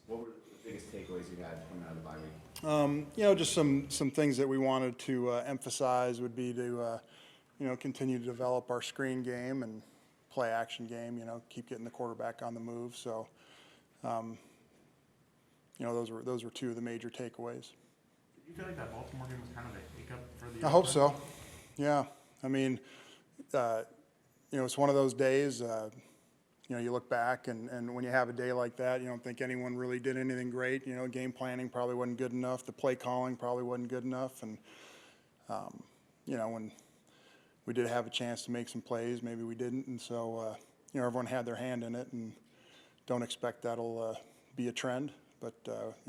What were the biggest takeaways you had coming out of the bye week? Just some things that we wanted to emphasize would be to, continue to develop our screen game and play action game, keep getting the quarterback on the move. So, those were two of the major takeaways. Did you feel like that Baltimore game was kind of a hiccup for the I hope offense? so. Yeah. I mean, it's one of those days, you look back and when you have a day like that, you don't think anyone really did anything great. Game planning probably wasn't good enough. The play calling probably wasn't good enough. And, when we did have a chance to make some plays, maybe we didn't. And so, everyone had their hand in it, and don't expect that'll be a trend. But,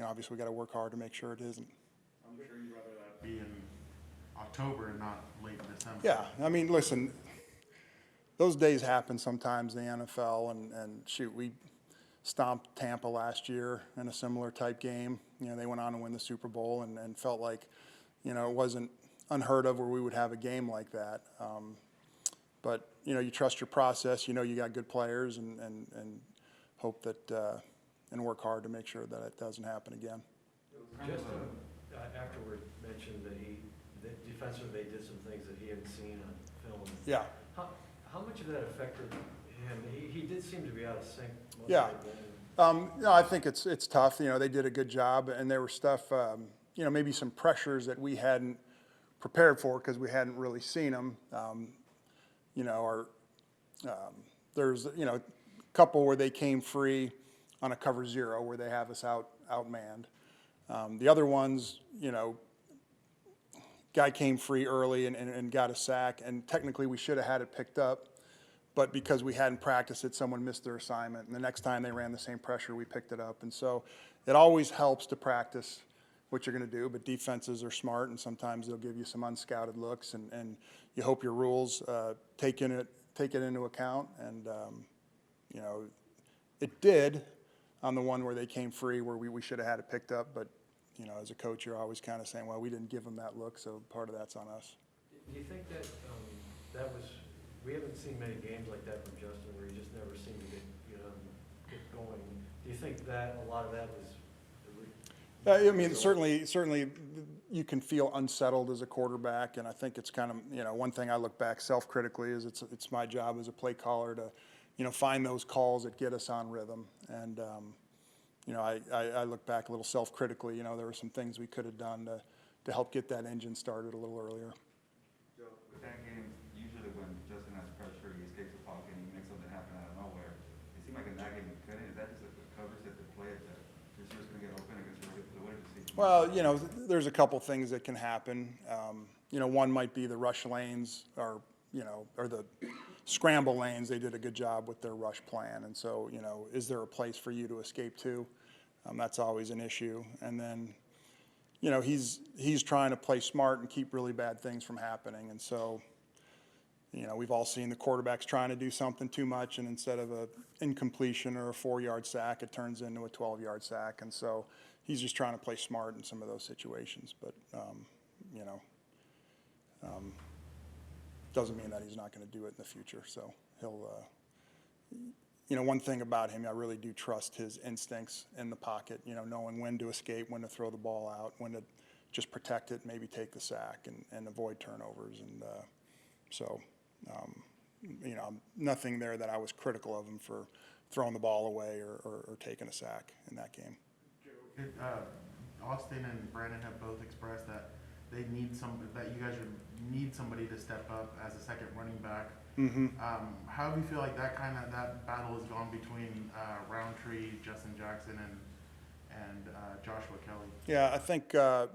obviously we got to work hard to make sure it isn't. I'm sure you'd rather that be in October and not late in December. Yeah. I mean, listen, those days happen sometimes in the NFL, and shoot, we stomped Tampa last year in a similar type game. They went on to win the Super Bowl and felt like, it wasn't unheard of where we would have a game like that. But, you trust your process, you got good players, and hope that, and work hard to make sure that it doesn't happen again. Justin afterward mentioned that defensively they did some things that he hadn't seen on film. Yeah. How much of that affected him? He did seem to be out of sync most Yeah. of the game. I think it's tough. They did a good job, and there was stuff, maybe some pressures that we hadn't prepared for because we hadn't really seen them. There's a couple where they came free on a cover zero where they have us outmanned. The other ones, guy came free early and got a sack, and technically we should have had it picked up, but because we hadn't practiced it, someone missed their assignment, and the next time they ran the same pressure, we picked it up. And so it always helps to practice what you're going to do, but defenses are smart, and sometimes they'll give you some unscouted looks, and you hope your rules take it into account. And it did on the one where they came free, where we should have had it picked up, but as a coach, you're always kind of saying, well, we didn't give them that look, so part of that's on us. Do you think that we haven't seen many games like that from Justin where he just never seemed to get going. Do you think that a lot of that was? I mean, certainly you can feel unsettled as a quarterback, and I think it's kind of, one thing I look back self-critically is it's my job as a play caller to, find those calls that get us on rhythm. And, I look back a little self-critically. There were some things we could have done to help get that engine started a little earlier. Joe, with that game, usually when Justin has pressure, he escapes the pocket and he makes something happen out of nowhere. It seemed like in that game he couldn't. Is that just the coverage that the play that receivers going to get open against the winner to see? Well, there's a couple things that can happen. One might be the rush lanes or the scramble lanes. They did a good job with their rush plan. And so, is there a place for you to escape to? That's always an issue. And then, he's trying to play smart and keep really bad things from happening. And so, we've all seen the quarterbacks trying to do something too much, and instead of a incompletion or a 4-yard sack, it turns into a 12-yard sack. And so he's just trying to play smart in some of those situations. But, doesn't mean that he's not going to do it in the future. So he'll, one thing about him, I really do trust his instincts in the pocket, knowing when to escape, when to throw the ball out, when to just protect it, maybe take the sack and avoid turnovers. And nothing there that I was critical of him for throwing the ball away or taking a sack in that game. Austin and Brandon have both expressed that they need that you guys need somebody to step up as a second running back. Mm-hmm. How do you feel like that battle has gone between Roundtree, Justin Jackson, and Joshua Kelly? Yeah, I think I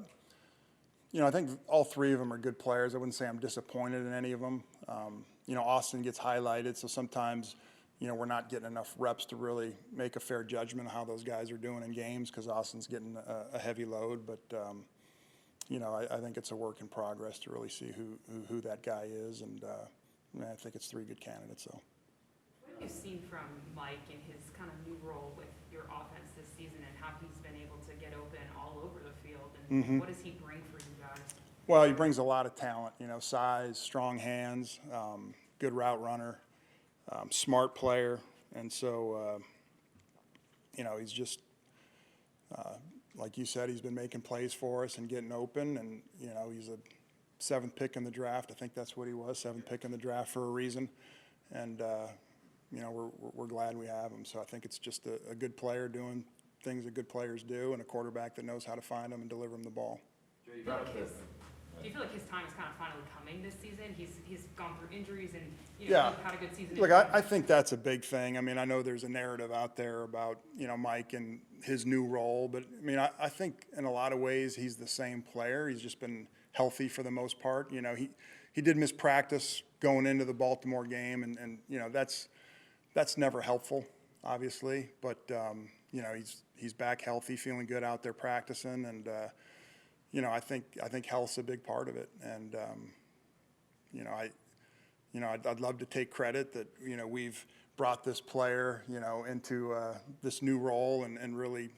think all three of them are good players. I wouldn't say I'm disappointed in any of them. Austin gets highlighted, so sometimes we're not getting enough reps to really make a fair judgment of how those guys are doing in games because Austin's getting a heavy load. But I think it's a work in progress to really see who that guy is, and I think it's three good candidates. So. What have you seen from Mike in his kind of new role with your offense this season, and how he's been able to get open all over the field, and what does he bring for you guys? Well, he brings a lot of talent. Size, strong hands, good route runner, smart player, and so he's just like you said, he's been making plays for us and getting open, and, you know, he's a 7th pick in the draft. I think that's what he was, 7th pick in the draft for a reason. And, you know, we're glad we have him. So I think it's just a good player doing things that good players do, and a quarterback that knows how to find them and deliver them the ball. Joe, you brought up the, Do you feel like his time is kind of finally coming this season? He's gone through injuries and, you Yeah. know, he had a good season. Look, I think that's a big thing. I mean, I know there's a narrative out there about, you know, Mike and his new role, but I mean, I think in a lot of ways he's the same player. He's just been healthy for the most part. You know, he did miss practice going into the Baltimore game, and you know, that's never helpful, obviously. But you know, he's back healthy, feeling good out there practicing, and you know, I think health's a big part of it. And you know, I'd love to take credit that, you know, we've brought this player, you know, into this new role and really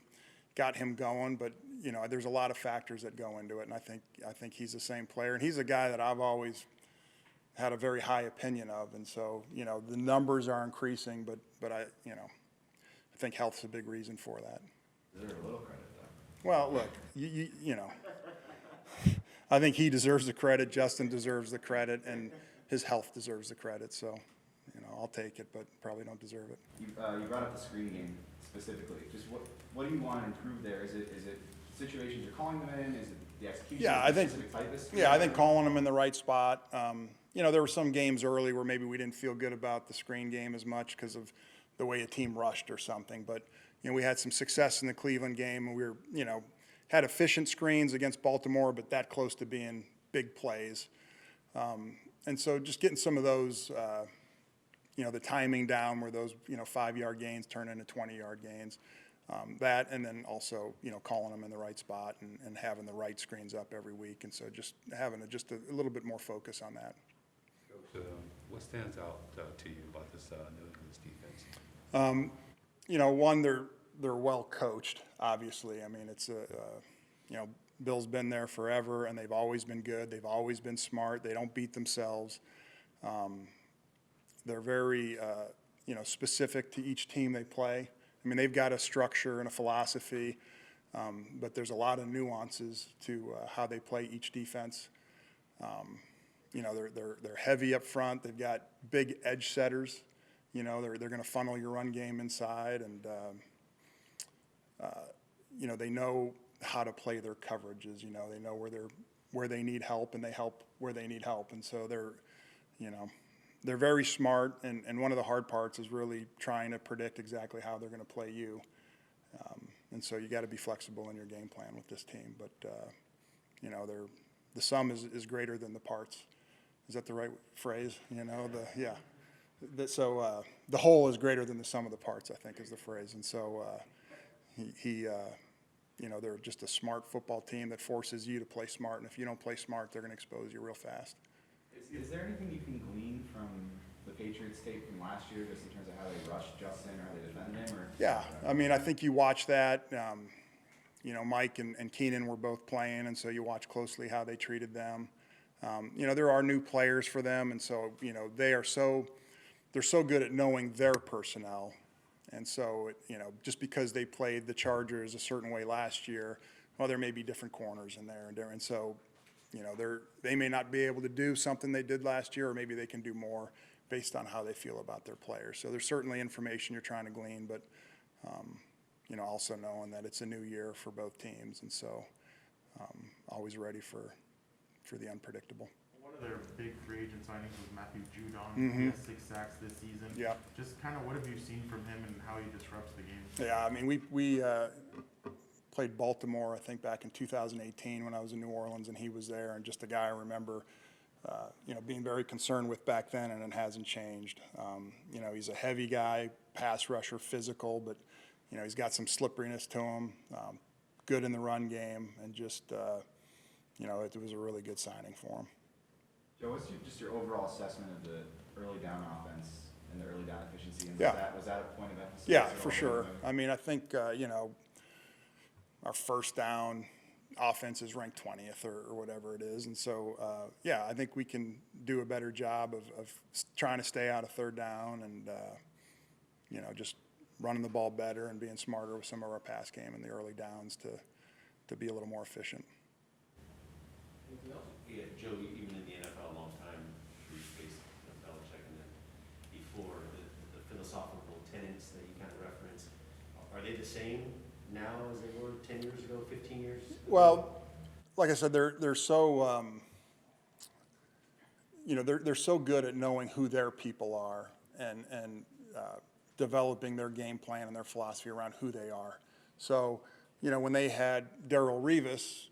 got him going. But, you know, there's a lot of factors that go into it, and I think he's the same player. And he's a guy that I've always had a very high opinion of. And so, you know, the numbers are increasing, but I think health's a big reason for that. deserve a little credit though. Well, look, you know, I think he deserves the credit, Justin deserves the credit, and his health deserves the credit. So, you know, I'll take it, but probably don't deserve it. You brought up the screen game specifically. Just what do you want to improve there? Is it situations you're calling them in? Is it the execution? Yeah, of I the think. specific type of screen? Yeah, I think calling them in the right spot. You know, there were some games early where maybe we didn't feel good about the screen game as much because of the way a team rushed or something. But, you know, we had some success in the Cleveland game, and we were, you know, had efficient screens against Baltimore, but that close to being big plays. And so just getting some of those, you know, the timing down where those, you know, 5-yard gains turn into 20-yard gains. That, and then also, you know, calling them in the right spot and having the right screens up every week. And so just having just a little bit more focus on that. What stands out to you about this New England's defense? You know, one, they're well coached, obviously. I mean, it's you know, Bill's been there forever, and they've always been good. They've always been smart. They don't beat themselves. They're very, you know, specific to each team they play. I mean, they've got a structure and a philosophy, but there's a lot of nuances to how they play each defense. You know, they're heavy up front. They've got big edge setters. You know, they're going to funnel your run game inside, and you know, they know how to play their coverages. You know, they know where they need help, and they help where they need help. And so they're, you know, they're very smart. And one of the hard parts is really trying to predict exactly how they're going to play you. And so you got to be flexible in your game plan with this team. But you know, the sum is greater than the parts. Is that the right phrase? You know, so the whole is greater than the sum of the parts, I think, is the phrase. And so you know, they're just a smart football team that forces you to play smart. And if you don't play smart, they're going to expose you real fast. Is there anything you can glean from the Patriots tape from last year, just in terms of how they rushed Justin or how they defended him? Or Yeah, I mean, I think you watch that. You know, Mike and Keenan were both playing, and so you watch closely how they treated them. You know, there are new players for them, and so, you know, they're so good at knowing their personnel. And so, you know, just because they played the Chargers a certain way last year, well, there may be different corners in there. And so, you know, they may not be able to do something they did last year, or maybe they can do more based on how they feel about their players. So there's certainly information you're trying to glean, but, you know, also knowing that it's a new year for both teams. And so always ready for the unpredictable. One of their big free agent signings was Matthew Judon. He has 6 sacks this season. Yeah. Just kind of what have you seen from him and how he disrupts the game? Yeah, I mean, we played Baltimore, I think, back in 2018 when I was in New Orleans, and he was there, and just a guy I remember, you know, being very concerned with back then, and it hasn't changed. You know, he's a heavy guy, pass rusher, physical, but, you know, he's got some slipperiness to him, good in the run game, and just, you know, it was a really good signing for him. Joe, what's just your overall assessment of the early down offense and the early down efficiency? And Yeah. was that a point of emphasis? Yeah, at for all? sure. I mean, I think, you know, our first down offense is ranked 20th or whatever it is. And so, yeah, I think we can do a better job of trying to stay out of third down and, you know, just running the ball better and being smarter with some of our pass game in the early downs to be a little more efficient. Anything else? Yeah, Joe, even in the NFL a long time, you faced Belichick, and then before the philosophical tenets that you kind of referenced, are they the same now as they were 10 years ago, 15 years ago? Well, like I said, they're so they're so good at knowing who their people are and developing their game plan and their philosophy around who they are. So, when they had Darrelle Revis,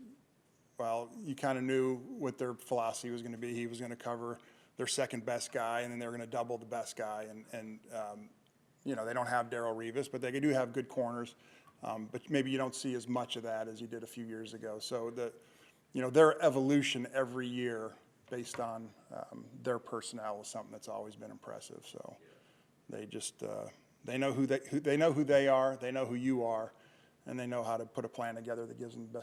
well, you kind of knew what their philosophy was going to be. He was going to cover their second best guy, and then they were going to double the best guy. And they don't have Darrelle Revis, but they do have good corners. But maybe you don't see as much of that as you did a few years ago. So their evolution every year based on their personnel is something that's always been impressive. So they just they know who they are, they know who you are, and they know how to put a plan together that gives them the best